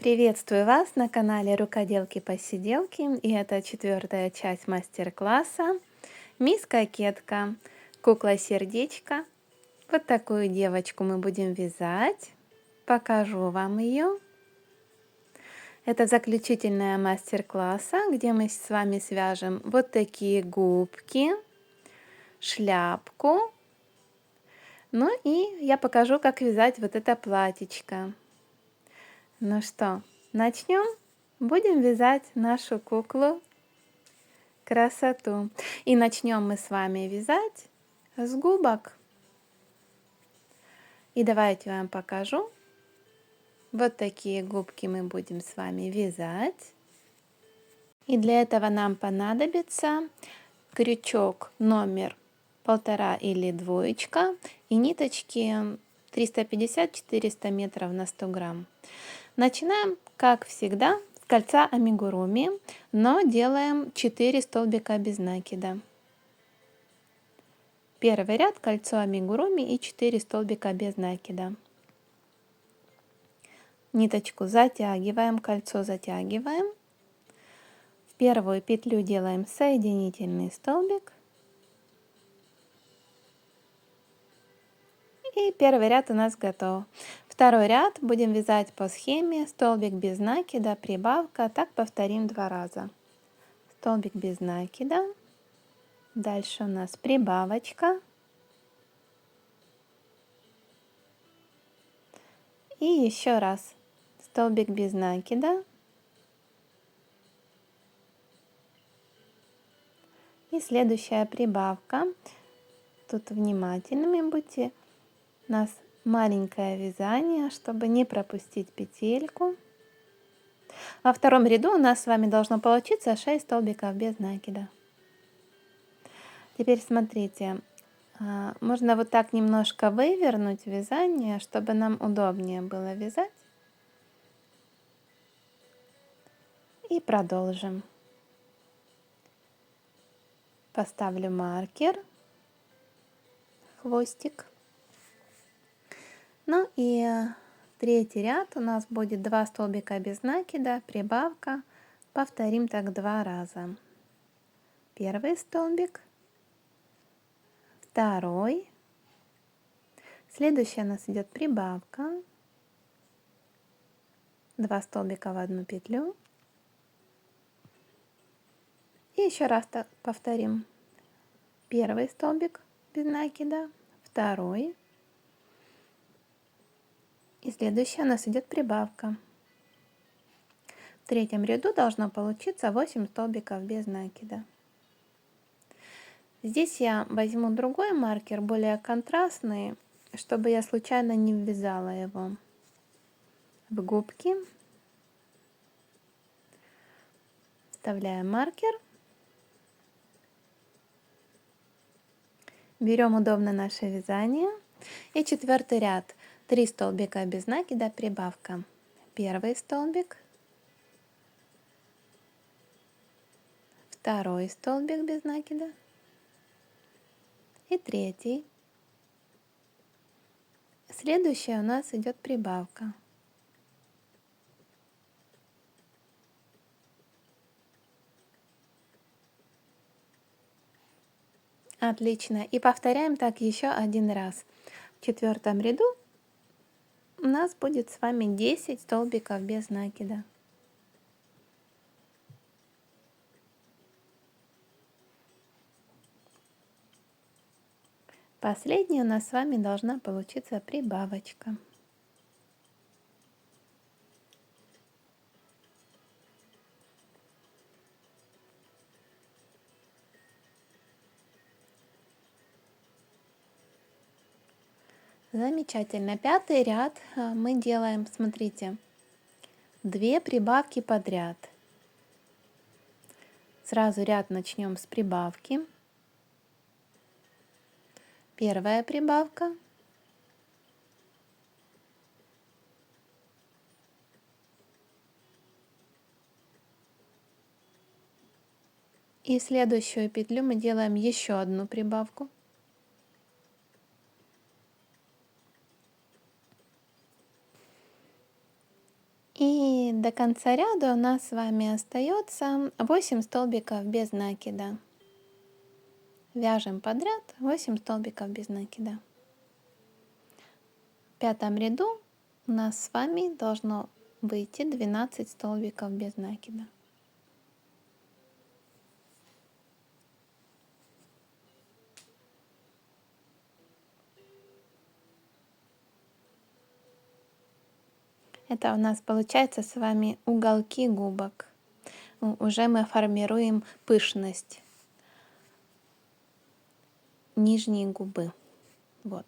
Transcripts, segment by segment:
Приветствую вас на канале Рукоделки-посиделки, и это 4-я часть мастер-класса «Мисс Кокетка. Кукла-сердечко». Вот такую девочку мы будем вязать. Покажу вам ее. Это заключительная мастер-класса, где мы с вами свяжем вот такие губки, шляпку. Ну и я покажу, как вязать вот это платьечко. Ну что, начнем? Будем вязать нашу куклу красоту. И начнем мы с вами вязать с губок. И давайте я вам покажу. Вот такие губки мы будем с вами вязать. И для этого нам понадобится крючок номер 1,5 или 2 и ниточки 350-400 метров на 100 грамм. Начинаем, как всегда, с кольца амигуруми, но делаем 4 столбика без накида. Первый ряд кольцо амигуруми и 4 столбика без накида. Ниточку затягиваем, кольцо затягиваем. В первую петлю делаем соединительный столбик. И первый ряд у нас готов. Второй ряд будем вязать по схеме столбик без накида, прибавка. Так повторим 2 раза. Столбик без накида. Дальше у нас прибавочка. И еще раз. Столбик без накида. И следующая прибавка. Тут внимательными будьте. У нас маленькое вязание, чтобы не пропустить петельку. Во втором ряду у нас с вами должно получиться 6 столбиков без накида. Теперь смотрите, можно вот так немножко вывернуть вязание, чтобы нам удобнее было вязать. И продолжим. Поставлю маркер, хвостик. Ну и третий ряд у нас будет 2 столбика без накида, прибавка. Повторим так 2 раза. Первый столбик, второй. Следующая у нас идет прибавка. 2 столбика в одну петлю. И еще раз так повторим. Первый столбик без накида, второй. И следующая у нас идет прибавка. В третьем ряду должно получиться 8 столбиков без накида. Здесь я возьму другой маркер, более контрастный, чтобы я случайно не ввязала его в губки. Вставляем маркер. Берем удобно наше вязание. И 4-й ряд. 3 столбика без накида, прибавка. Первый столбик. Второй столбик без накида. И третий. Следующая у нас идет прибавка. Отлично. И повторяем так еще один раз. В 4-м ряду у нас будет с вами 10 столбиков без накида. Последняя у нас с вами должна получиться прибавочка. Замечательно. 5-й ряд мы делаем, смотрите, 2 прибавки подряд. Сразу ряд начнем с прибавки. Первая прибавка. И следующую петлю мы делаем еще одну прибавку. И И до конца ряда у нас с вами остается 8 столбиков без накида. Вяжем подряд 8 столбиков без накида. В пятом ряду у нас с вами должно выйти 12 столбиков без накида. Это у нас получается с вами уголки губок. Уже мы формируем пышность нижней губы. Вот.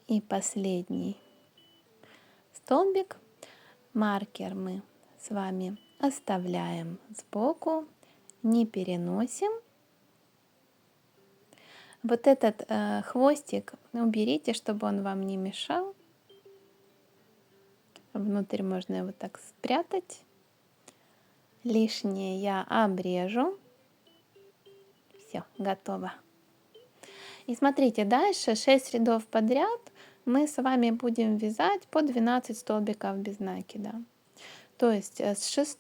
И последний столбик. Маркер мы с вами оставляем сбоку, не переносим. Вот этот хвостик уберите, чтобы он вам не мешал. Внутрь можно его так спрятать. Лишнее я обрежу. Все, готово. И смотрите, дальше 6 рядов подряд мы с вами будем вязать по 12 столбиков без накида. То есть с 6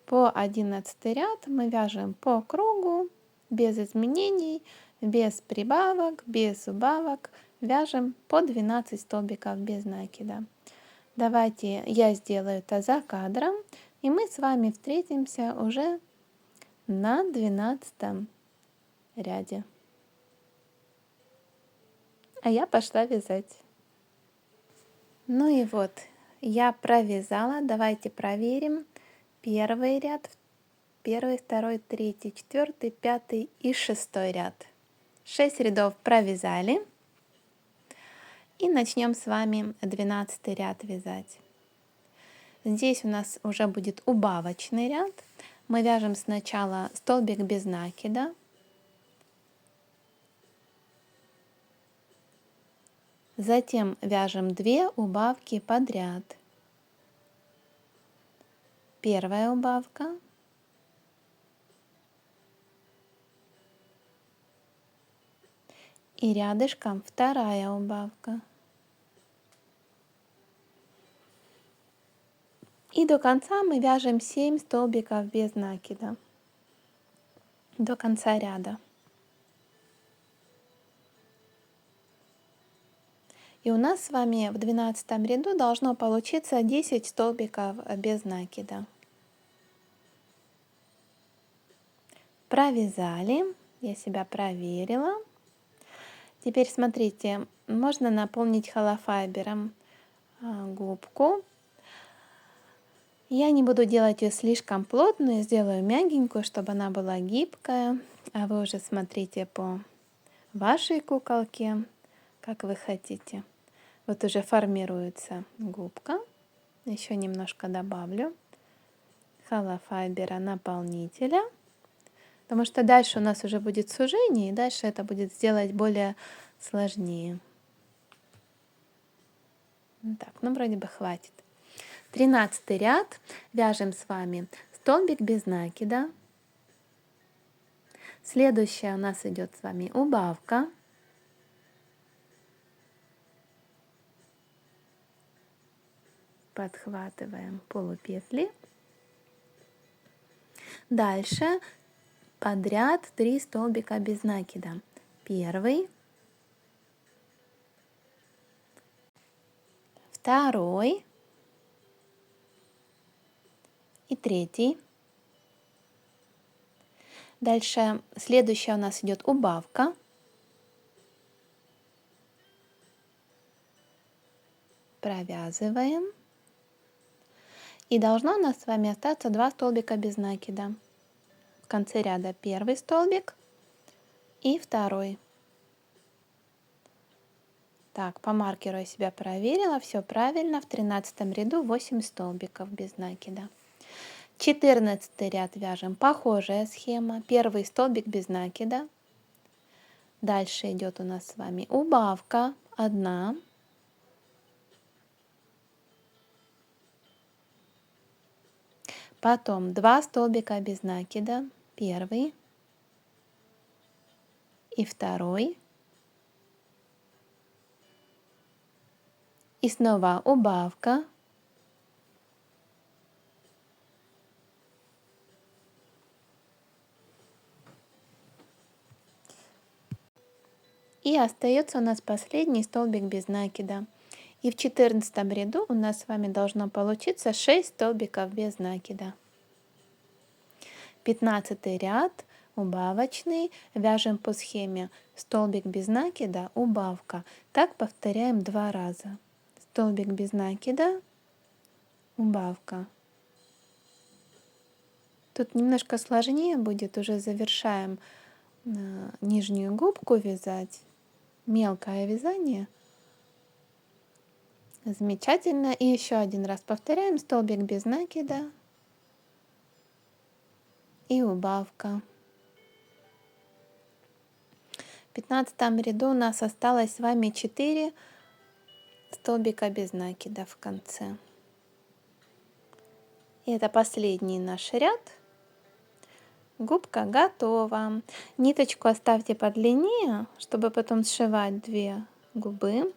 по 11 ряд мы вяжем по кругу, без изменений, без прибавок, без убавок. Вяжем по 12 столбиков без накида. Давайте я сделаю это за кадром, и мы с вами встретимся уже на 12 ряде. А я пошла вязать. Ну и вот, я провязала. Давайте проверим. Первый ряд, первый, второй, третий, четвертый, пятый и шестой ряд. 6 рядов провязали. И начнем с вами 12 ряд вязать. Здесь у нас уже будет убавочный ряд. Мы вяжем сначала столбик без накида. Затем вяжем 2 убавки подряд. Первая убавка. И рядышком вторая убавка. И до конца мы вяжем 7 столбиков без накида. До конца ряда. И у нас с вами в 12 ряду должно получиться 10 столбиков без накида. Провязали. Я себя проверила. Теперь смотрите, можно наполнить холофайбером губку. Я не буду делать ее слишком плотную, сделаю мягенькую, чтобы она была гибкая. А вы уже смотрите по вашей куколке, как вы хотите. Вот уже формируется губка. Еще немножко добавлю холофайбера наполнителя. Потому что дальше у нас уже будет сужение, и дальше это будет сделать более сложнее. Так, ну вроде бы хватит. 13 ряд. Вяжем с вами столбик без накида. Следующая у нас идет с вами убавка. Подхватываем полупетли. Дальше подряд 3 столбика без накида. Первый, второй и третий. Дальше следующая у нас идет убавка. Провязываем. И должно у нас с вами остаться 2 столбика без накида. В конце ряда первый столбик и второй. Так, по маркеру я себя проверила, все правильно. В 13 ряду 8 столбиков без накида. 14 ряд вяжем похожая схема. Первый столбик без накида. Дальше идет у нас с вами убавка 1. Потом 2 столбика без накида. Первый и второй. И снова убавка. И остается у нас последний столбик без накида. И в 14 ряду у нас с вами должно получиться 6 столбиков без накида. 15 ряд, убавочный, вяжем по схеме столбик без накида, убавка. Так повторяем 2 раза. Столбик без накида, убавка. Тут немножко сложнее будет, уже завершаем нижнюю губку вязать. Мелкое вязание. Замечательно. И еще один раз повторяем столбик без накида и убавка. В 15 ряду у нас осталось с вами 4 столбика без накида в конце. И это последний наш ряд. Губка готова. Ниточку оставьте подлиннее, чтобы потом сшивать 2 губы.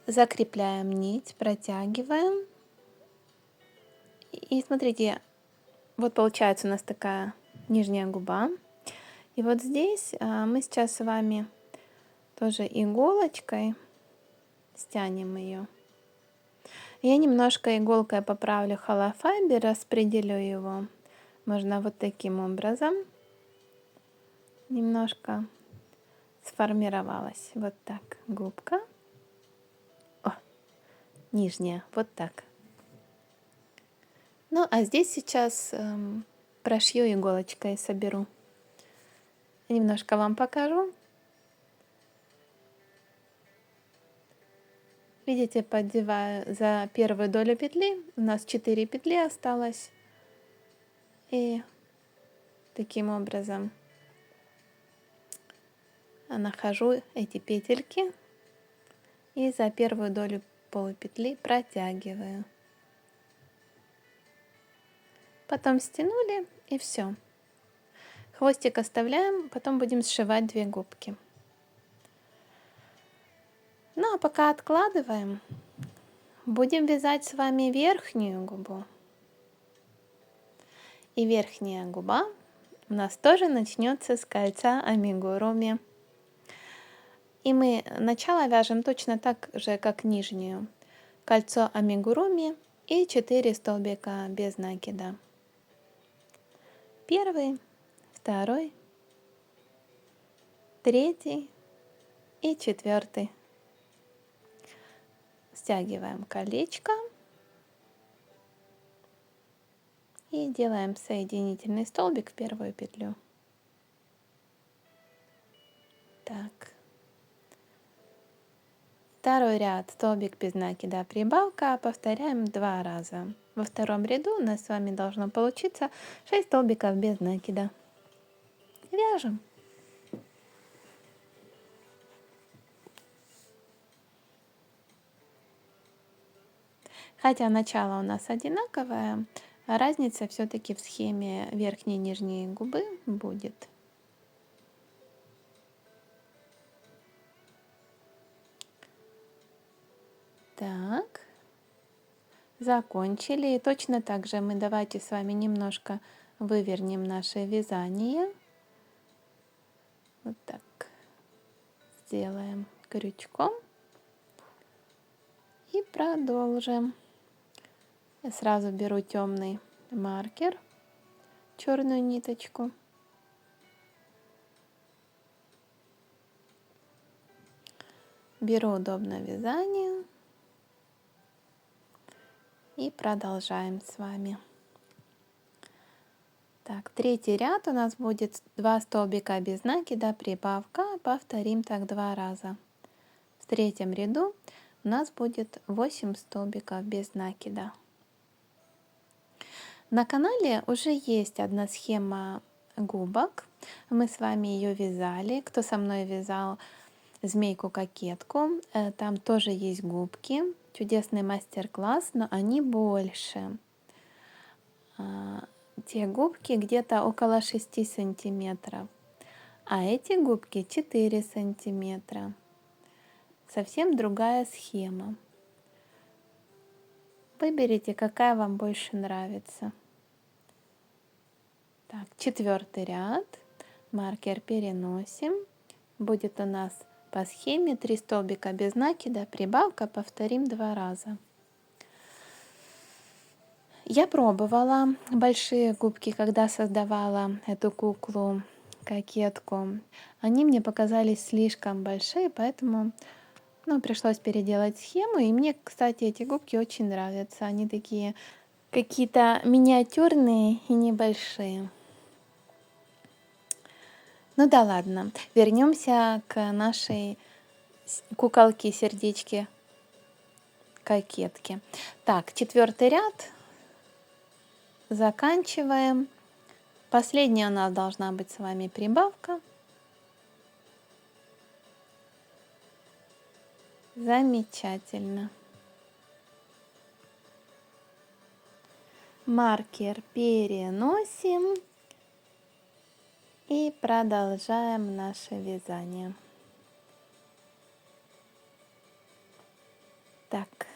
Закрепляем нить, протягиваем. И смотрите, вот получается у нас такая нижняя губа. И вот здесь мы сейчас с вами тоже иголочкой стянем ее. Я немножко иголкой поправлю холофайбер, распределю его. Можно вот таким образом. Немножко сформировалась. Вот так губка. О, нижняя, вот так. Ну, а здесь сейчас прошью иголочкой, соберу. Немножко вам покажу. Видите, поддеваю за первую долю петли. У нас 4 петли осталось. И таким образом нахожу эти петельки. И за первую долю полупетли протягиваю. Потом стянули и все. Хвостик оставляем, потом будем сшивать 2 губки. Ну а пока откладываем, будем вязать с вами верхнюю губу. И верхняя губа у нас тоже начнется с кольца амигуруми. И мы начало вяжем точно так же, как нижнюю. Кольцо амигуруми и 4 столбика без накида. Первый, второй, третий и 4. Стягиваем колечко и делаем соединительный столбик в первую петлю. Так. Второй ряд, столбик без накида, прибавка, повторяем 2 раза. Во втором ряду у нас с вами должно получиться 6 столбиков без накида. Вяжем. Хотя начало у нас одинаковое, а разница все-таки в схеме верхней и нижней губы будет. Так, закончили. И точно так же мы давайте с вами немножко вывернем наше вязание. Вот так сделаем крючком и продолжим. Я сразу беру темный маркер, черную ниточку. Беру удобное вязание и продолжаем с вами. Так, третий ряд у нас будет 2 столбика без накида, прибавка. Повторим так 2 раза. В третьем ряду у нас будет 8 столбиков без накида. На канале уже есть одна схема губок. Мы с вами ее вязали. Кто со мной вязал змейку-кокетку, там тоже есть губки. Чудесный мастер-класс, но они больше. Те губки где-то около 6 сантиметров, а эти губки 4 сантиметра. совсем другая схема. Выберите, какая вам больше нравится. Так, 4-й ряд. Маркер переносим. Будет у нас по схеме 3 столбика без накида, прибавка, повторим 2 раза. Я пробовала большие губки, когда создавала эту куклу, кокетку. Они мне показались слишком большие, поэтому пришлось переделать схему. И мне, кстати, эти губки очень нравятся. Они такие какие-то миниатюрные и небольшие. Ну да ладно, вернемся к нашей куколке-сердечке кокетки. Так, 4-й ряд. Заканчиваем. Последняя у нас должна быть с вами прибавка. Замечательно. Маркер переносим и продолжаем наше вязание. Так,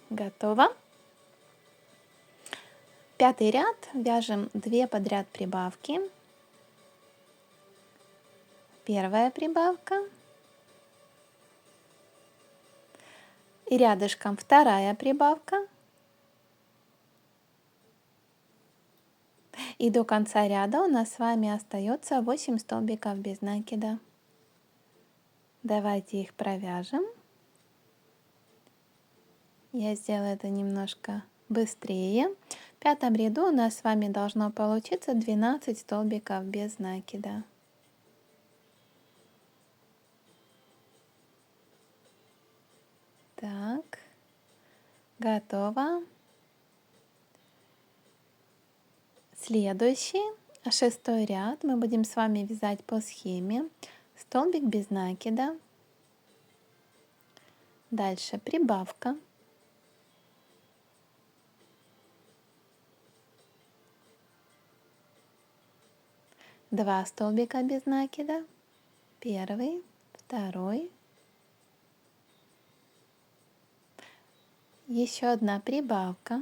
готово. 5-й ряд. Вяжем 2 подряд прибавки. Первая прибавка. И рядышком 2-я прибавка. И до конца ряда у нас с вами остается 8 столбиков без накида. Давайте их провяжем. Я сделаю это немножко быстрее. В 5-м ряду у нас с вами должно получиться 12 столбиков без накида. Так, готово. Следующий, 6-й ряд, мы будем с вами вязать по схеме. Столбик без накида. Дальше прибавка. Два столбика без накида. Первый, второй. Еще одна прибавка.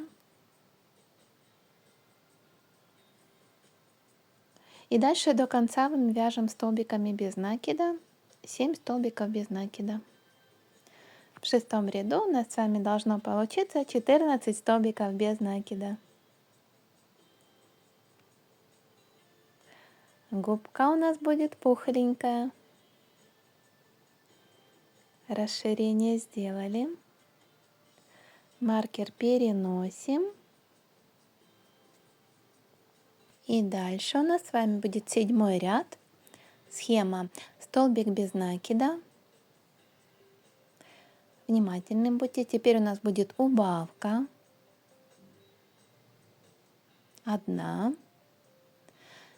И дальше до конца мы вяжем столбиками без накида. 7 столбиков без накида. В 6-м ряду у нас с вами должно получиться 14 столбиков без накида. Губка у нас будет пухленькая. Расширение сделали. Маркер переносим. И дальше у нас с вами будет 7-й ряд. Схема столбик без накида. Внимательным будьте. Теперь у нас будет убавка. 1.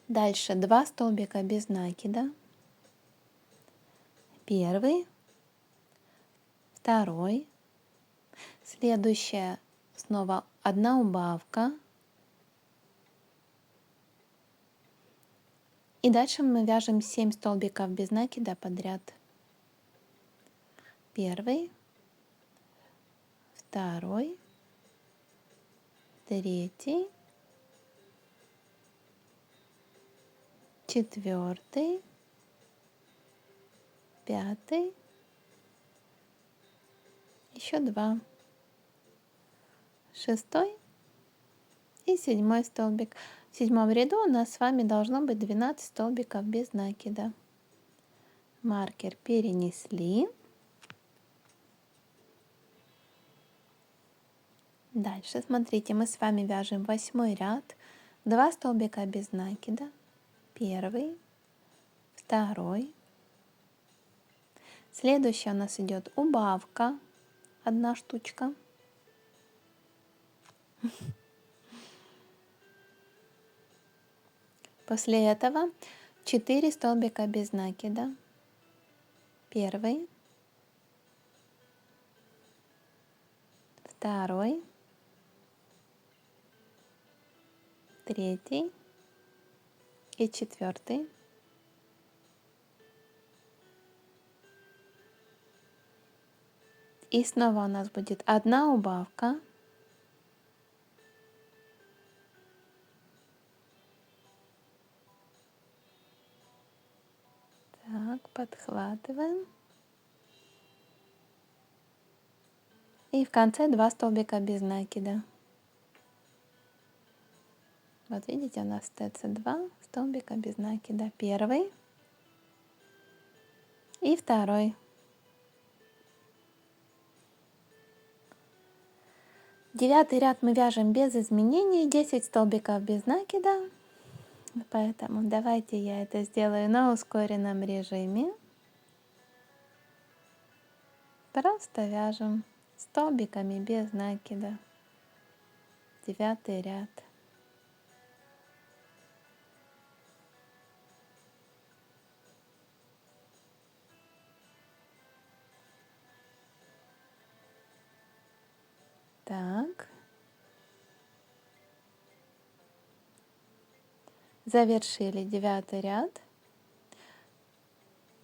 Дальше 2 столбика без накида. Первый, второй. Следующая снова 1 убавка. И дальше мы вяжем 7 столбиков без накида подряд. Первый, второй, третий, 4-й, 5-й, еще 2, 6-й и 7-й столбик. В 7-м ряду у нас с вами должно быть 12 столбиков без накида. Маркер перенесли. Дальше, смотрите, мы с вами вяжем 8-й ряд. 2 столбика без накида. Первый, второй. Следующая у нас идет убавка. 1 штучка. После этого 4 столбика без накида. Первый, второй, третий и 4-й. И снова у нас будет одна убавка. Так, подхватываем. И в конце 2 столбика без накида. Вот видите, у нас остается 2 столбика без накида. Первый и второй. Девятый ряд мы вяжем без изменений, 10 столбиков без накида. Поэтому давайте я это сделаю на ускоренном режиме. Просто вяжем столбиками без накида. 9 ряд. Так. Завершили 9 ряд.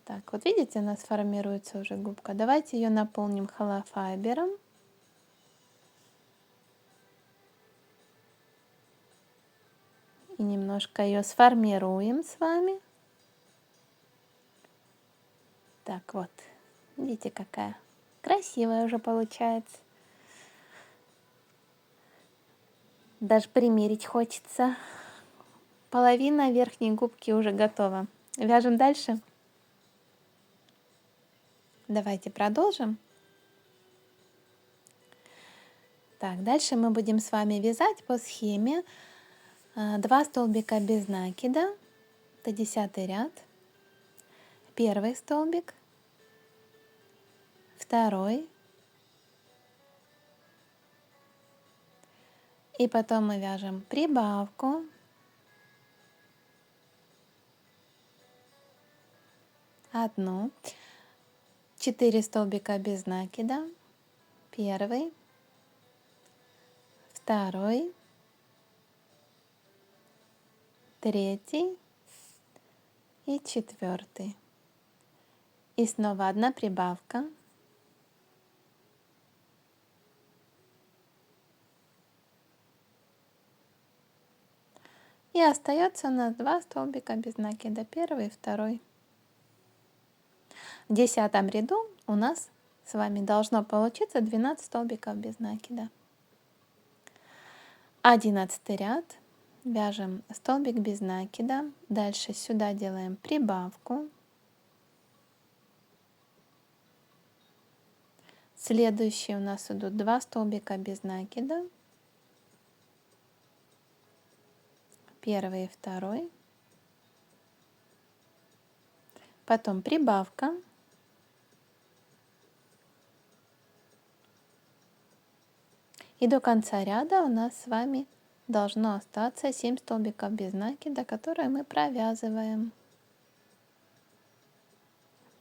Так, вот видите, у нас формируется уже губка. Давайте ее наполним холофайбером. И немножко ее сформируем с вами. Так вот, видите, какая красивая уже получается. Даже примерить хочется. Половина верхней губки уже готова. Вяжем дальше. Давайте продолжим. Так, дальше мы будем с вами вязать по схеме 2 столбика без накида. Это 10 ряд. Первый столбик, второй. И потом мы вяжем прибавку. Одну. 4 столбика без накида. Первый, второй, третий и 4. И снова одна прибавка. И остается у нас 2 столбика без накида. Первый и второй. В 10 ряду у нас с вами должно получиться 12 столбиков без накида. 11 ряд. Вяжем столбик без накида. Дальше сюда делаем прибавку. Следующие у нас идут 2 столбика без накида. Первый и второй. Потом прибавка. И до конца ряда у нас с вами должно остаться 7 столбиков без накида, которые мы провязываем.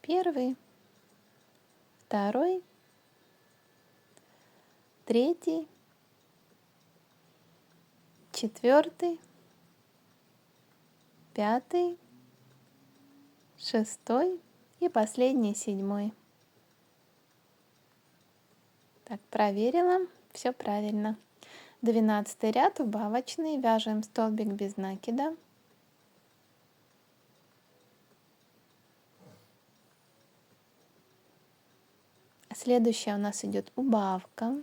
Первый, второй, третий, 4, 5, 6 и последний 7. Так, проверила, все правильно. 12 ряд, убавочный, вяжем столбик без накида. Следующая у нас идет убавка.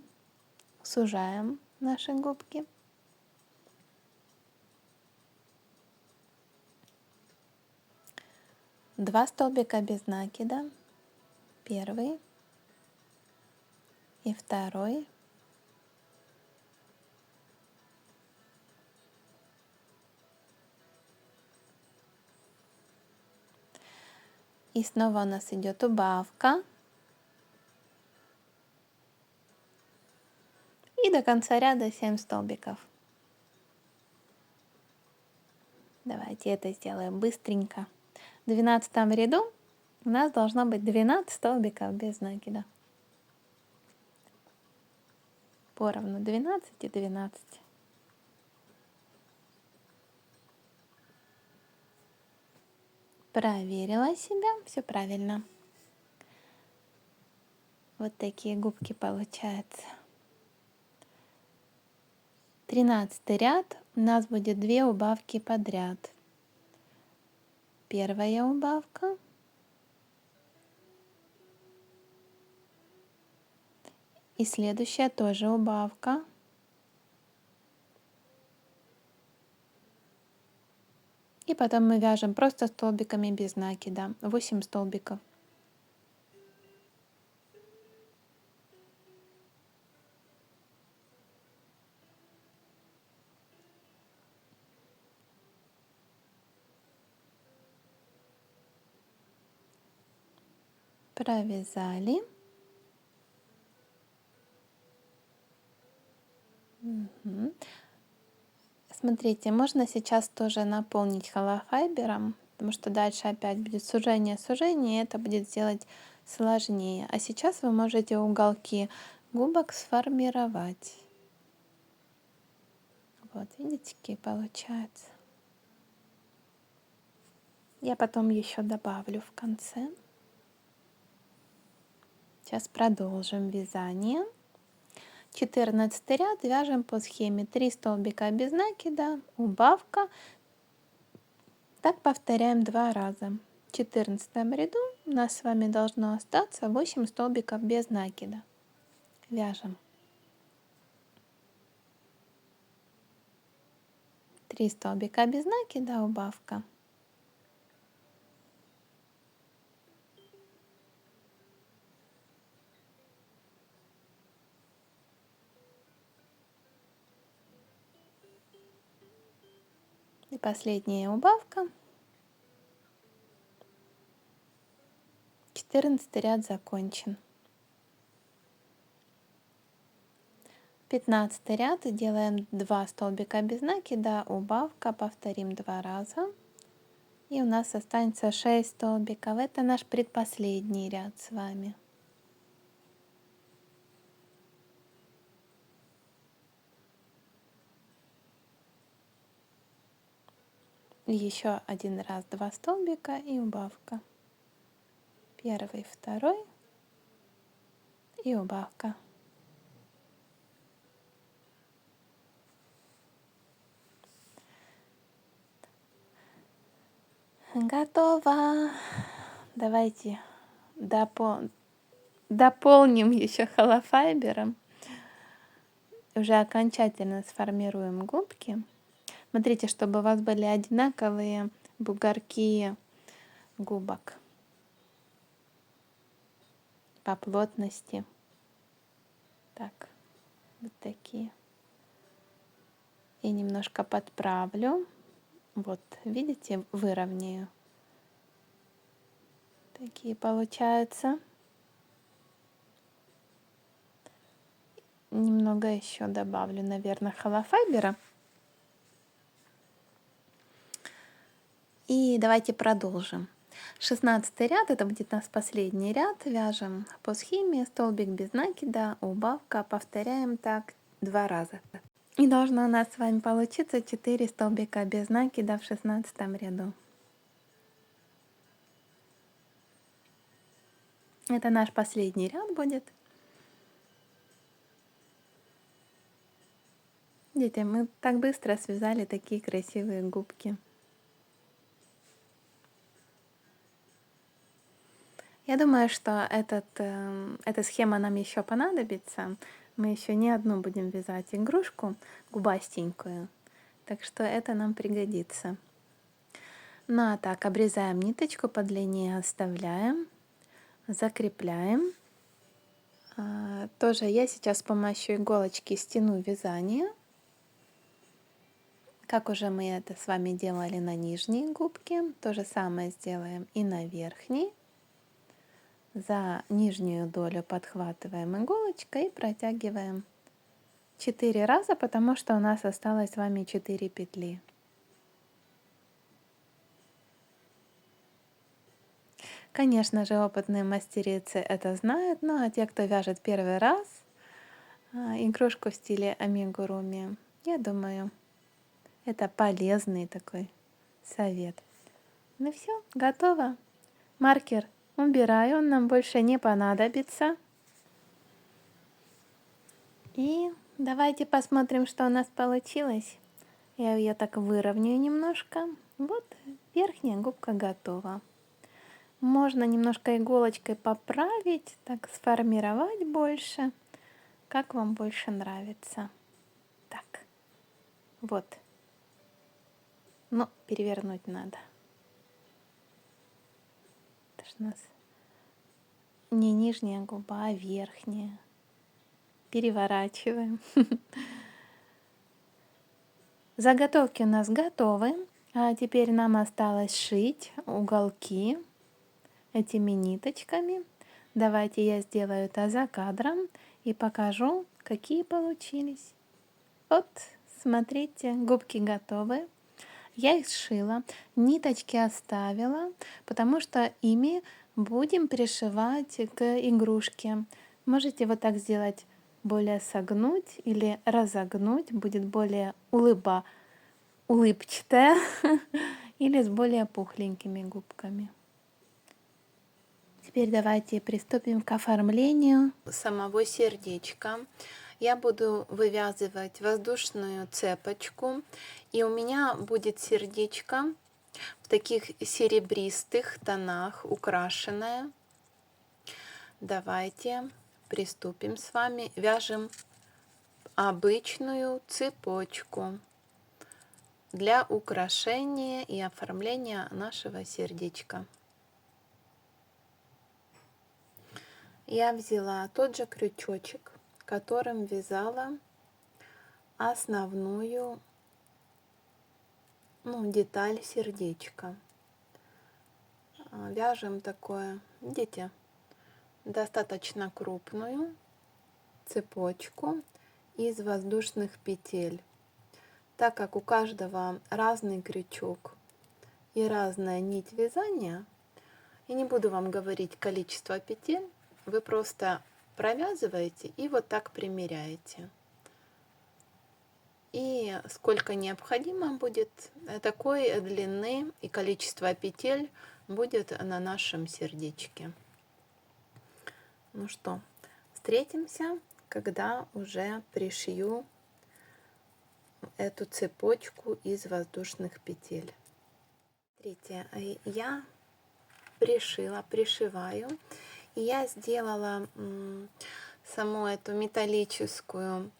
Сужаем наши губки. Два столбика без накида. Первый и второй. И снова у нас идет убавка. И до конца ряда 7 столбиков. Давайте это сделаем быстренько. В 12 ряду у нас должно быть 12 столбиков без накида. Поровну 12 и 12. Проверила себя, все правильно. Вот такие губки получаются. 13 ряд. У нас будет 2 убавки подряд. Первая убавка. И следующая тоже убавка. И потом мы вяжем просто столбиками без накида. 8 столбиков. Провязали. Угу. Смотрите, можно сейчас тоже наполнить холофайбером, потому что дальше опять будет сужение, и это будет сделать сложнее. А сейчас вы можете уголки губок сформировать. Вот, видите, какие получаются. Я потом еще добавлю в конце. Сейчас продолжим вязание. 14 ряд вяжем по схеме 3 столбика без накида, убавка. Так повторяем 2 раза. В 14 ряду у нас с вами должно остаться 8 столбиков без накида. Вяжем 3 столбика без накида, убавка. И последняя убавка. 14 ряд закончен. 15 ряд делаем 2 столбика без накида, убавка, повторим 2 раза. И у нас останется 6 столбиков. Это наш предпоследний ряд с вами. Еще один раз 2 столбика и убавка. Первый, второй и убавка. Готово. Давайте дополним еще холофайбером. Уже окончательно сформируем губки. Смотрите, чтобы у вас были одинаковые бугорки губок по плотности. Так, вот такие. И немножко подправлю. Вот, видите, выровняю. Такие получаются. Немного еще добавлю, наверное, холофайбера. И давайте продолжим. 16 ряд, это будет у нас последний ряд. Вяжем по схеме столбик без накида, убавка. Повторяем так 2 раза. И должно у нас с вами получиться 4 столбика без накида в 16 ряду. Это наш последний ряд будет. Видите, мы так быстро связали такие красивые губки. Я думаю, что эта схема нам еще понадобится. Мы еще не одну будем вязать игрушку губастенькую. Так что это нам пригодится. Ну а так, обрезаем ниточку, по длине оставляем, закрепляем. Тоже я сейчас с помощью иголочки стяну вязание. Как уже мы это с вами делали на нижней губке, то же самое сделаем и на верхней. За нижнюю долю подхватываем иголочкой и протягиваем 4 раза, потому что у нас осталось с вами 4 петли. Конечно же, опытные мастерицы это знают, но те, кто вяжет первый раз игрушку в стиле амигуруми, я думаю, это полезный такой совет. Ну все, готово. Маркер убираю, он нам больше не понадобится. И давайте посмотрим, что у нас получилось. Я ее так выровняю немножко. Вот верхняя губка готова. Можно немножко иголочкой поправить, так сформировать больше, как вам больше нравится. Так, вот. Но перевернуть надо. Это ж у нас не нижняя губа, а верхняя. Переворачиваем. Заготовки у нас готовы. А теперь нам осталось шить уголки этими ниточками. Давайте я сделаю это за кадром и покажу, какие получились. Вот, смотрите, губки готовы. Я их сшила, ниточки оставила, потому что ими будем пришивать к игрушке. Можете вот так сделать, более согнуть или разогнуть, будет более улыбчатая или с более пухленькими губками. Теперь давайте приступим к оформлению самого сердечка. Я буду вывязывать воздушную цепочку, и у меня будет сердечко в таких серебристых тонах, украшенное. Давайте приступим с вами. Вяжем обычную цепочку для украшения и оформления нашего сердечка. Я взяла тот же крючочек, которым вязала основную деталь сердечка. Вяжем такое, видите, достаточно крупную цепочку из воздушных петель. Так как у каждого разный крючок и разная нить вязания, я не буду вам говорить количество петель, вы просто провязываете и вот так примеряете. И сколько необходимо будет, такой длины и количество петель будет на нашем сердечке. Ну что, встретимся, когда уже пришью эту цепочку из воздушных петель. Смотрите, я пришиваю, и я сделала саму эту металлическую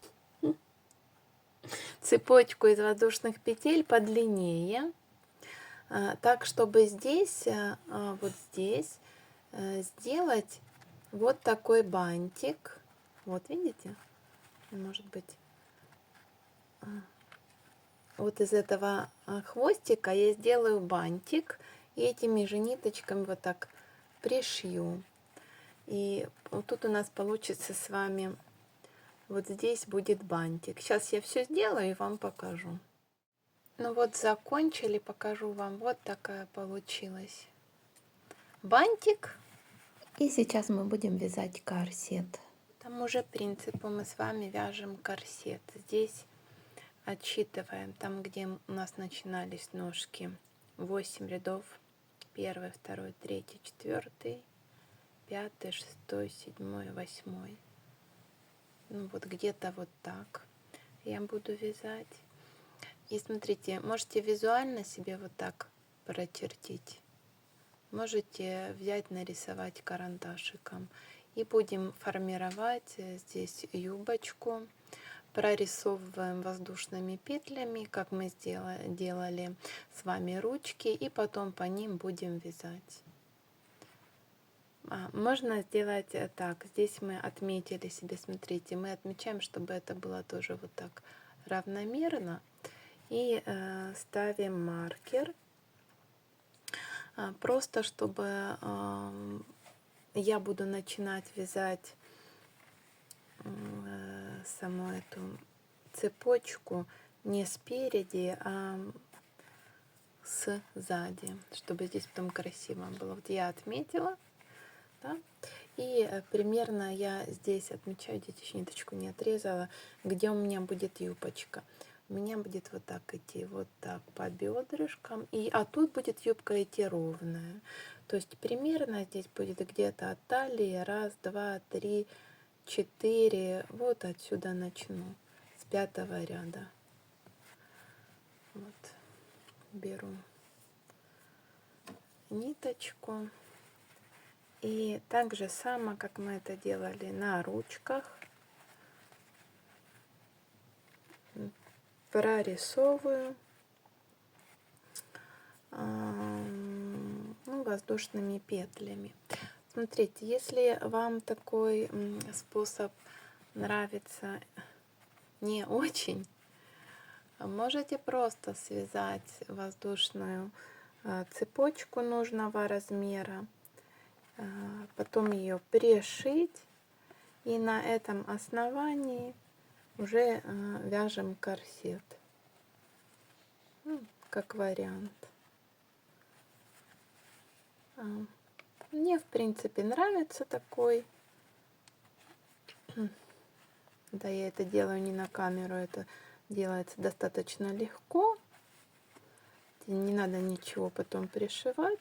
цепочку из воздушных петель подлиннее, так чтобы здесь, вот здесь, сделать вот такой бантик. Вот видите, может быть, вот из этого хвостика я сделаю бантик и этими же ниточками вот так пришью. И вот тут у нас получится с вами, вот здесь будет бантик. Сейчас я все сделаю и вам покажу. Ну вот закончили, покажу вам. Вот такая получилась бантик. И сейчас мы будем вязать корсет. По тому же принципу мы с вами вяжем корсет. Здесь отсчитываем, там где у нас начинались ножки, 8 рядов. 1, 2, 3, 4, 5, 6, 7, 8. Ну вот где-то вот так я буду вязать. И смотрите, можете визуально себе вот так прочертить. Можете взять, нарисовать карандашиком. И будем формировать здесь юбочку. Прорисовываем воздушными петлями, как мы делали с вами ручки. И потом по ним будем вязать. Можно сделать так. Здесь мы отметили себе, смотрите, мы отмечаем, чтобы это было тоже вот так равномерно. И ставим маркер, просто чтобы я буду начинать вязать саму эту цепочку не спереди, а сзади, чтобы здесь потом красиво было. Вот я отметила, да? И примерно я здесь отмечаю, здесь еще ниточку не отрезала, где у меня будет юбочка. У меня будет вот так идти, вот так по бедрышкам. А тут будет юбка идти ровная. То есть примерно здесь будет где-то от талии 1, 2, 3, 4, вот отсюда начну, с 5-го ряда. Вот, беру ниточку. И так же само, как мы это делали на ручках, прорисовываю воздушными петлями. Смотрите, если вам такой способ нравится не очень, можете просто связать воздушную цепочку нужного размера, потом ее пришить, и на этом основании уже вяжем корсет, как вариант. Мне, в принципе, нравится такой. Да, я это делаю не на камеру, это делается достаточно легко. Не надо ничего потом пришивать.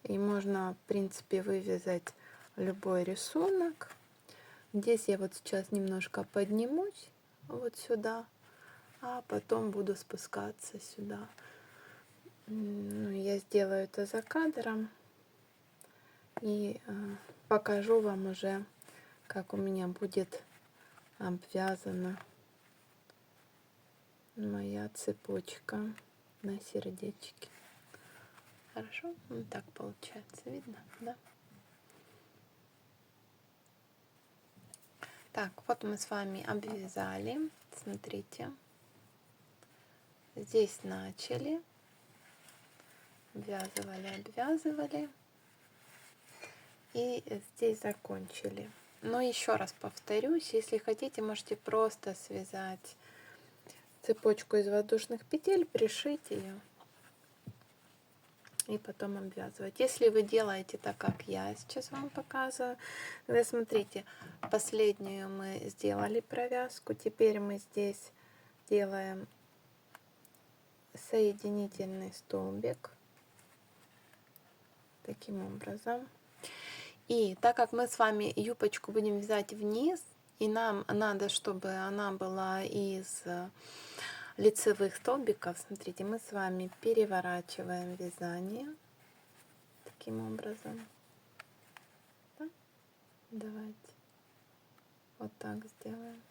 И можно, в принципе, вывязать любой рисунок. Здесь я вот сейчас немножко поднимусь вот сюда, а потом буду спускаться сюда. Я сделаю это за кадром и покажу вам уже, как у меня будет обвязана моя цепочка на сердечке. Хорошо? Вот так получается, видно, да? Так, вот мы с вами обвязали. Смотрите. Здесь начали. Обвязывали. И здесь закончили. Но еще раз повторюсь, если хотите, можете просто связать цепочку из воздушных петель, пришить ее и потом обвязывать. Если вы делаете так, как я сейчас вам показываю, тогда смотрите, последнюю мы сделали провязку, теперь мы здесь делаем соединительный столбик таким образом. И так как мы с вами юбочку будем вязать вниз, и нам надо, чтобы она была из лицевых столбиков, смотрите, мы с вами переворачиваем вязание таким образом. Да? Давайте вот так сделаем.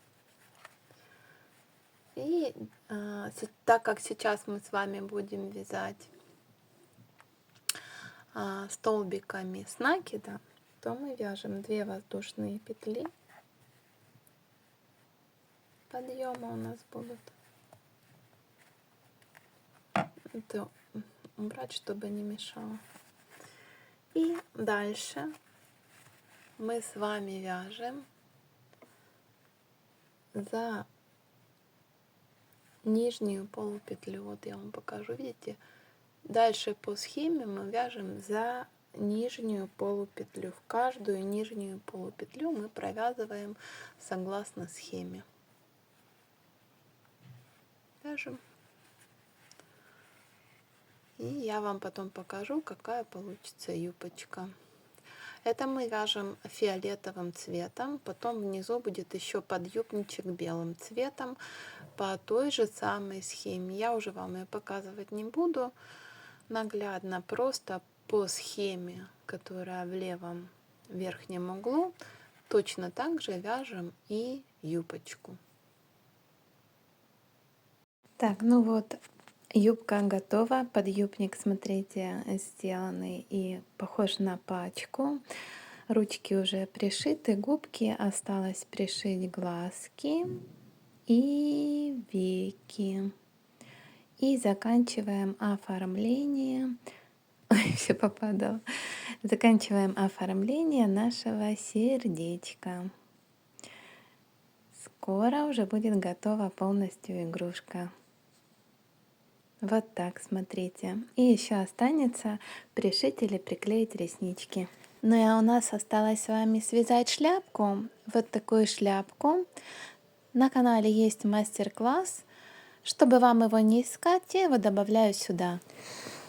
И так как сейчас мы с вами будем вязать столбиками с накида, то мы вяжем 2 воздушные петли. Подъема у нас будут. Это убрать, чтобы не мешало. И дальше мы с вами вяжем за нижнюю полупетлю. Вот я вам покажу, видите? Дальше по схеме мы вяжем за нижнюю полупетлю. В каждую нижнюю полупетлю мы провязываем согласно схеме. Вяжем. И я вам потом покажу, какая получится юбочка. Это мы вяжем фиолетовым цветом, потом внизу будет еще подъюбничек белым цветом по той же самой схеме. Я уже вам ее показывать не буду наглядно, просто по схеме, которая в левом верхнем углу, точно так же вяжем и юбочку. Так, ну вот, юбка готова, подъюбник, смотрите, сделанный и похож на пачку. Ручки уже пришиты, губки, осталось пришить глазки и веки. И заканчиваем оформление. Ой, все попадало. Заканчиваем оформление нашего сердечка. Скоро уже будет готова полностью игрушка. Вот так, смотрите. И еще останется пришить или приклеить реснички. Ну и у нас осталось с вами связать шляпку. Вот такую шляпку. На канале есть мастер-класс. Чтобы вам его не искать, я его добавляю сюда.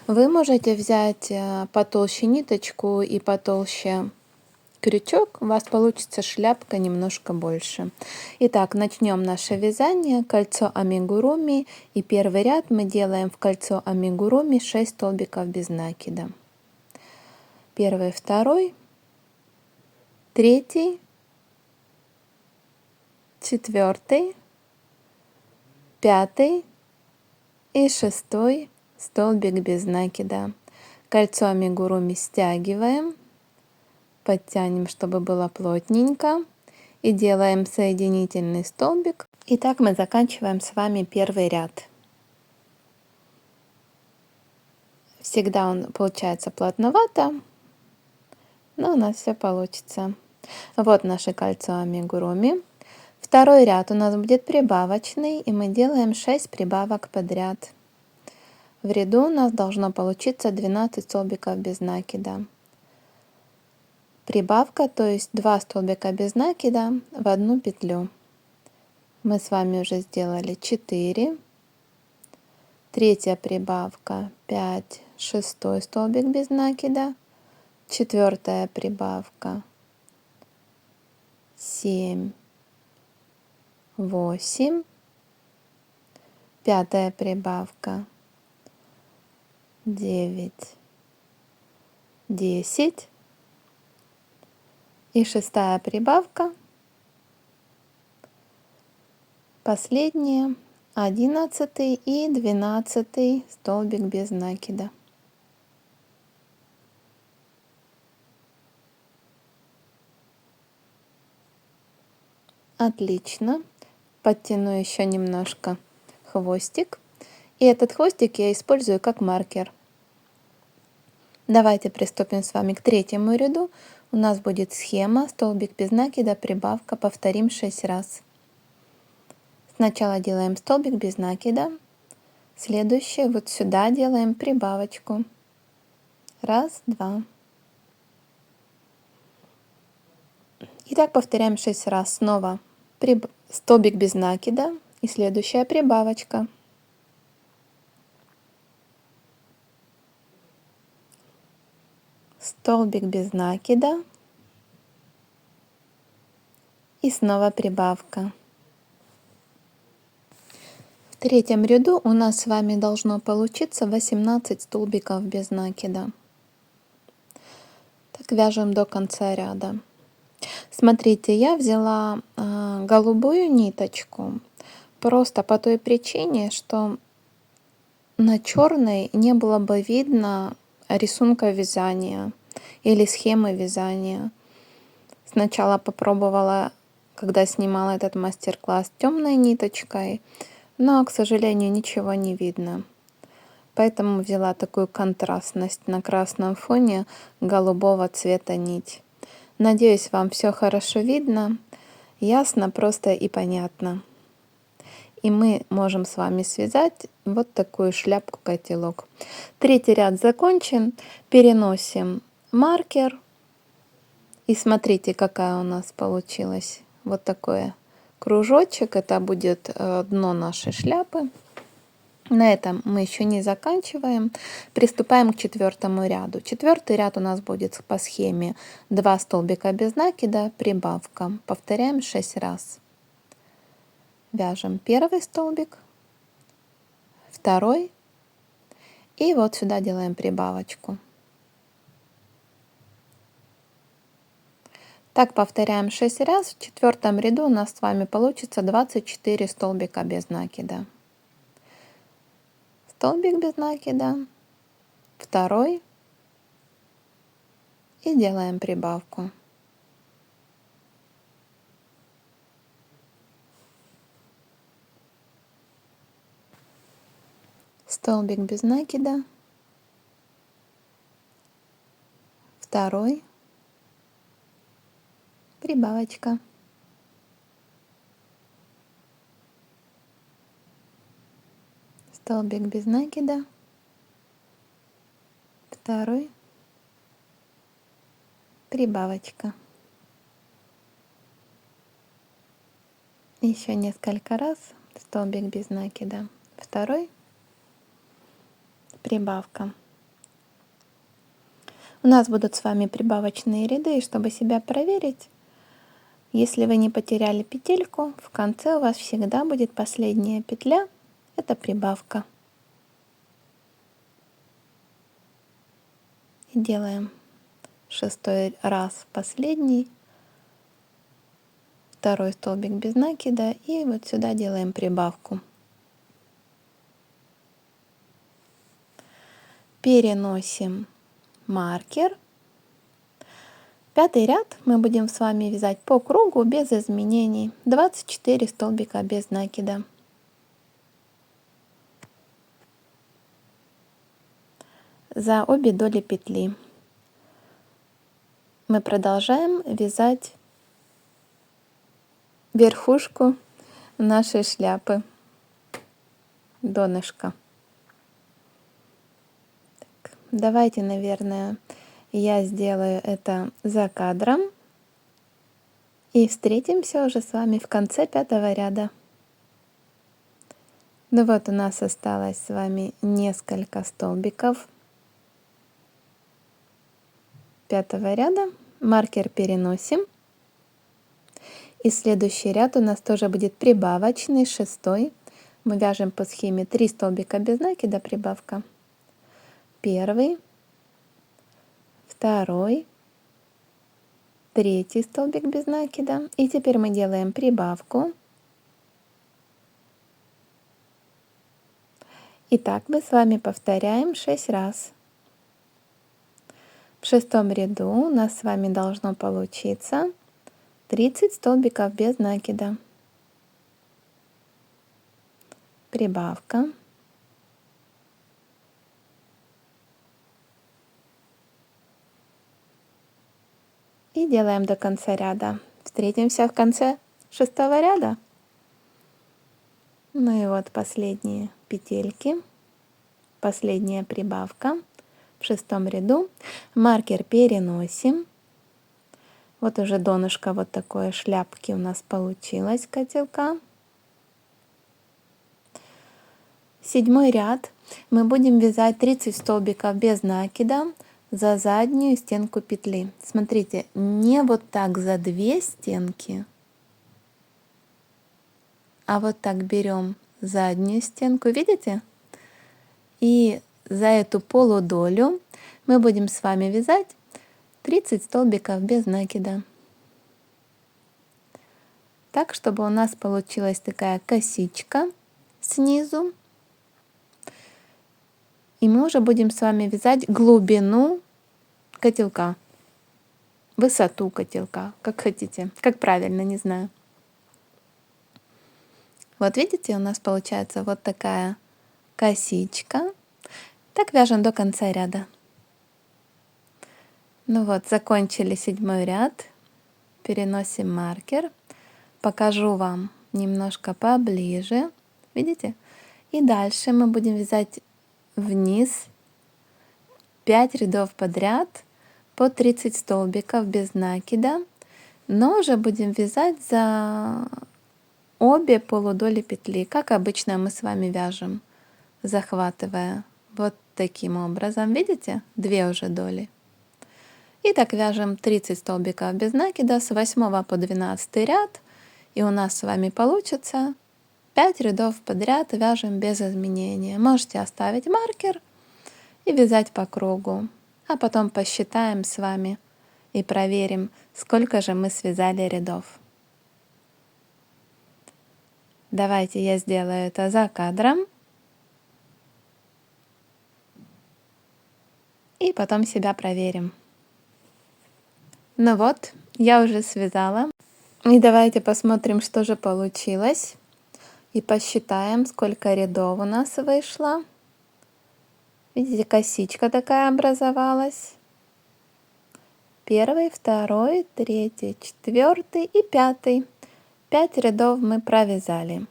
Вы можете взять потолще ниточку и потолще крючок, у вас получится шляпка немножко больше. Итак, начнем наше вязание. Кольцо амигуруми, и первый ряд мы делаем в кольцо амигуруми 6 столбиков без накида. Первый, второй, третий, четвертый, пятый и шестой столбик без накида. Кольцо амигуруми стягиваем, подтянем, чтобы было плотненько, и делаем соединительный столбик. И так мы заканчиваем с вами первый ряд. Всегда он получается плотновато, но у нас все получится. Вот наше кольцо амигуруми. Второй ряд у нас будет прибавочный, и мы делаем 6 прибавок подряд. В ряду у нас должно получиться 12 столбиков без накида. Прибавка, то есть 2 столбика без накида в одну петлю. Мы с вами уже сделали 4. Третья прибавка 5, шестой столбик без накида. Четвертая прибавка 7, 8. Пятая прибавка 9, 10. И шестая прибавка, последняя, 11 и 12 столбик без накида. Отлично. Подтяну еще немножко хвостик. И этот хвостик я использую как маркер. Давайте приступим с вами к третьему ряду. У нас будет схема столбик без накида, прибавка, повторим 6 раз. Сначала делаем столбик без накида, следующее вот сюда делаем прибавочку. Раз, два. И так повторяем 6 раз. Снова столбик без накида и следующая прибавочка. Столбик без накида и снова прибавка. В третьем ряду у нас с вами должно получиться 18 столбиков без накида. Так вяжем до конца ряда. Смотрите, я взяла голубую ниточку просто по той причине, что на черной не было бы видно рисунка вязания или схемы вязания. Сначала попробовала, когда снимала этот мастер-класс, темной ниточкой, но, к сожалению, ничего не видно. Поэтому взяла такую контрастность на красном фоне голубого цвета нить. Надеюсь, вам все хорошо видно, ясно, просто и понятно. И мы можем с вами связать вот такую шляпку-котелок. Третий ряд закончен. Переносим маркер. И смотрите, какая у нас получилась. Вот такой кружочек. Это будет дно нашей шляпы. На этом мы еще не заканчиваем. Приступаем к четвертому ряду. Четвертый ряд у нас будет по схеме 2 столбика без накида, прибавка. Повторяем 6 раз. Вяжем первый столбик, второй, и вот сюда делаем прибавочку. Так повторяем 6 раз. В четвертом ряду у нас с вами получится 24 столбика без накида. Столбик без накида, второй, и делаем прибавку. Столбик без накида, второй, прибавочка. Столбик без накида, второй, прибавочка. Еще несколько раз. Столбик без накида, второй, прибавка. У нас будут с вами прибавочные ряды, и чтобы себя проверить, если вы не потеряли петельку, в конце у вас всегда будет последняя петля, это прибавка. И делаем 6-й раз последний, 2-й столбик без накида, и вот сюда делаем прибавку. Переносим маркер. 5-й ряд мы будем с вами вязать по кругу без изменений. 24 столбика без накида. За обе доли петли мы продолжаем вязать верхушку нашей шляпы, донышко. Так, давайте, наверное, я сделаю это за кадром. И встретимся уже с вами в конце 5-го ряда. Ну вот у нас осталось с вами несколько столбиков 5-го ряда. Маркер переносим. И следующий ряд у нас тоже будет прибавочный, 6-й. Мы вяжем по схеме 3 столбика без накида, прибавка. 1-й, 2-й, 3-й столбик без накида. И теперь мы делаем прибавку. И так мы с вами повторяем 6 раз. В 6-м ряду у нас с вами должно получиться 30 столбиков без накида. Прибавка. И делаем до конца ряда. Встретимся в конце 6-го ряда. Ну и вот последние петельки. Последняя прибавка. В 6-м ряду. Маркер переносим. Вот уже донышко вот такое шляпки у нас получилось, котелка. 7-й ряд. Мы будем вязать 30 столбиков без накида за заднюю стенку петли. Смотрите, не вот так за 2 стенки, а вот так берем заднюю стенку, видите? И за эту полудолю мы будем с вами вязать 30 столбиков без накида. Так, чтобы у нас получилась такая косичка снизу. И мы уже будем с вами вязать глубину котелка, высоту котелка, как хотите, как правильно, не знаю. Вот видите, у нас получается вот такая косичка. Так вяжем до конца ряда. Ну вот, закончили 7-й ряд. Переносим маркер. Покажу вам немножко поближе. Видите? И дальше мы будем вязать вниз 5 рядов подряд по 30 столбиков без накида. Но уже будем вязать за обе полудоли петли, как обычно мы с вами вяжем, захватывая вот таким образом. Видите? 2 уже доли. И так вяжем 30 столбиков без накида с 8 по 12 ряд. И у нас с вами получится 5 рядов подряд вяжем без изменения. Можете оставить маркер и вязать по кругу. А потом посчитаем с вами и проверим, сколько же мы связали рядов. Давайте я сделаю это за кадром. И потом себя проверим. Ну вот, я уже связала. И давайте посмотрим, что же получилось. И посчитаем, сколько рядов у нас вышло. Видите, косичка такая образовалась. 1-й, 2-й, 3-й, 4-й и 5-й. 5 рядов мы провязали.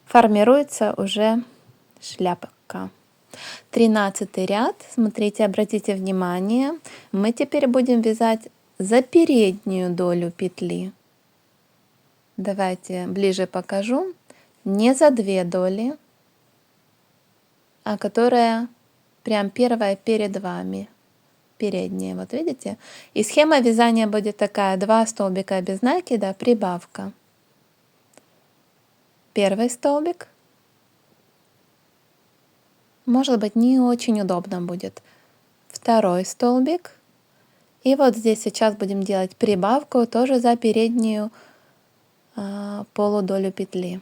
Формируется уже шляпка. 13-й ряд. Смотрите, обратите внимание. Мы теперь будем вязать за переднюю долю петли. Давайте ближе покажу. Не за 2 доли, а которая прям первая перед вами, передняя, вот видите? И схема вязания будет такая: 2 столбика без накида, прибавка. Первый столбик. Может быть, не очень удобно будет. Второй столбик. И вот здесь сейчас будем делать прибавку тоже за переднюю полудолю петли.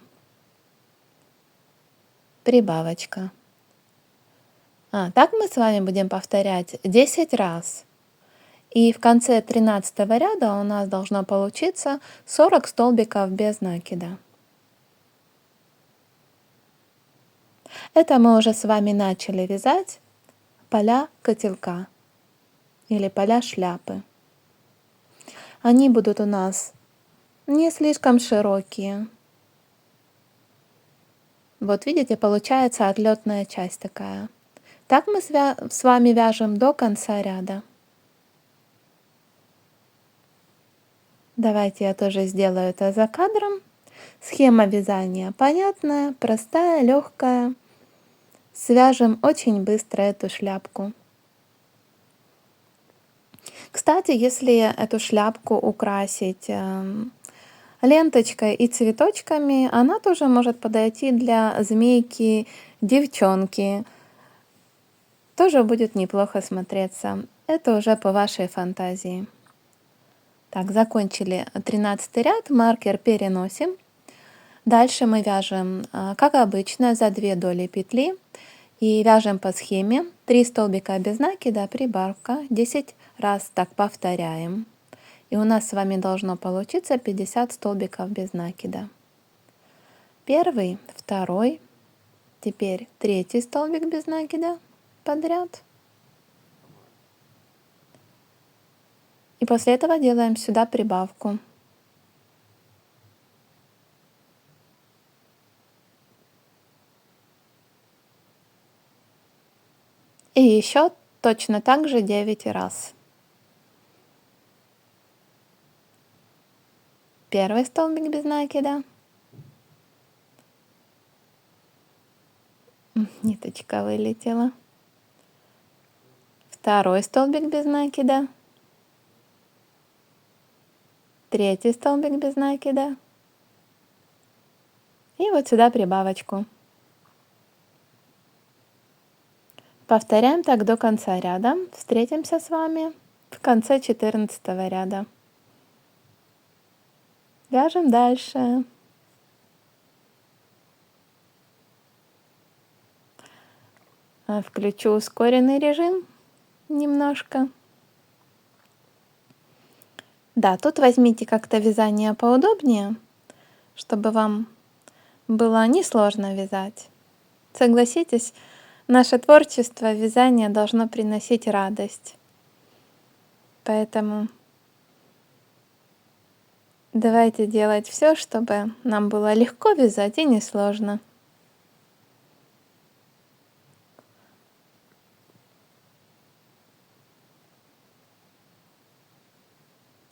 Прибавочка. Так мы с вами будем повторять 10 раз. И в конце 13-го ряда у нас должно получиться 40 столбиков без накида. Это мы уже с вами начали вязать поля котелка или поля шляпы. Они будут у нас не слишком широкие. Вот видите, получается отлетная часть такая. Так мы с вами вяжем до конца ряда. Давайте я тоже сделаю это за кадром. Схема вязания понятная, простая, легкая. Свяжем очень быстро эту шляпку. Кстати, если эту шляпку украсить ленточкой и цветочками, она тоже может подойти для змейки, девчонки. Тоже будет неплохо смотреться. Это уже по вашей фантазии. Так, закончили 13 ряд, маркер переносим. Дальше мы вяжем, как обычно, за 2 доли петли. И вяжем по схеме 3 столбика без накида, прибавка, 10 раз так повторяем. И у нас с вами должно получиться 50 столбиков без накида. Первый, второй, теперь третий столбик без накида подряд. И после этого делаем сюда прибавку. И еще точно так же 9 раз. Первый столбик без накида. Ниточка вылетела. Второй столбик без накида. Третий столбик без накида. И вот сюда прибавочку. Повторяем так до конца ряда. Встретимся с вами в конце 14 ряда. Вяжем дальше. Включу ускоренный режим немножко. Да, тут возьмите как-то вязание поудобнее, чтобы вам было несложно вязать. Согласитесь, наше творчество, вязание должно приносить радость. Поэтому давайте делать все, чтобы нам было легко вязать и несложно.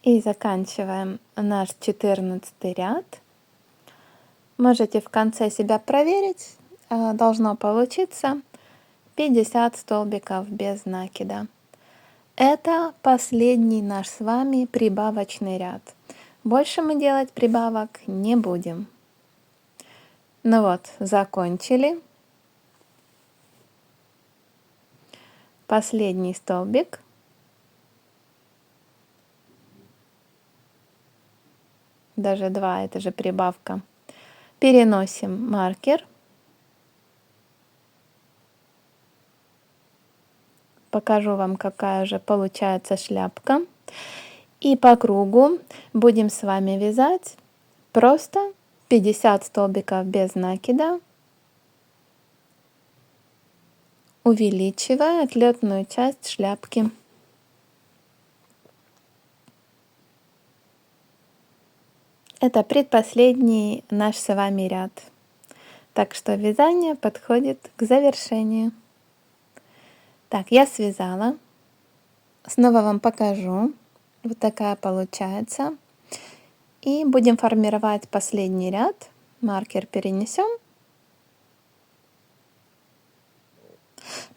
И заканчиваем наш 14 ряд. Можете в конце себя проверить. Должно получиться 50 столбиков без накида. Это последний наш с вами прибавочный ряд. Больше мы делать прибавок не будем. Ну вот, закончили. Последний столбик. Даже 2, это же прибавка. Переносим маркер. Покажу вам, какая же получается шляпка. И по кругу будем с вами вязать просто 50 столбиков без накида, увеличивая отлетную часть шляпки. Это предпоследний наш с вами ряд. Так что вязание подходит к завершению. Так, я связала. Снова вам покажу. Вот такая получается. И будем формировать последний ряд. Маркер перенесем.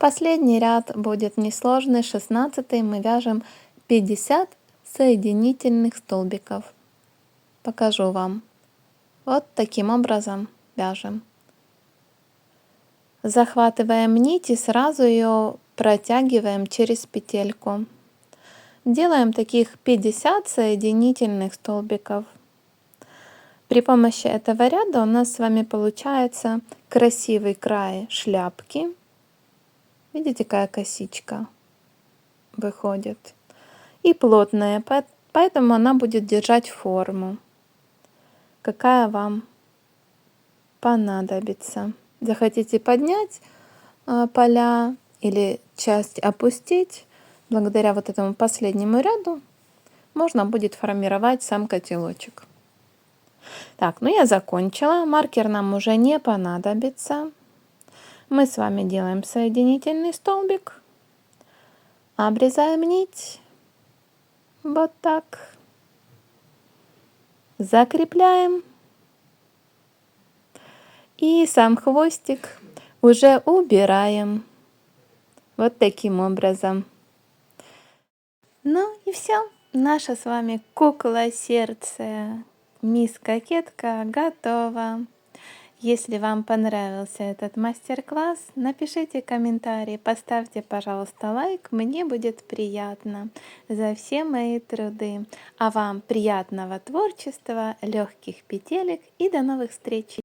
Последний ряд будет несложный, 16-й. Мы вяжем 50 соединительных столбиков. Покажу вам. Вот таким образом вяжем. Захватываем нить и сразу ее протягиваем через петельку. Делаем таких 50 соединительных столбиков. При помощи этого ряда у нас с вами получается красивый край шляпки. Видите, какая косичка выходит. И плотная, поэтому она будет держать форму, какая вам понадобится. Захотите поднять поля или часть опустить, благодаря вот этому последнему ряду можно будет формировать сам котелочек. Так, ну я закончила. Маркер нам уже не понадобится. Мы с вами делаем соединительный столбик, обрезаем нить, вот так, закрепляем. И сам хвостик уже убираем. Вот таким образом. Ну и все. Наша с вами кукла сердце Мисс Кокетка готова. Если вам понравился этот мастер-класс, напишите комментарий, поставьте, пожалуйста, лайк. Мне будет приятно за все мои труды. А вам приятного творчества, легких петелек и до новых встреч!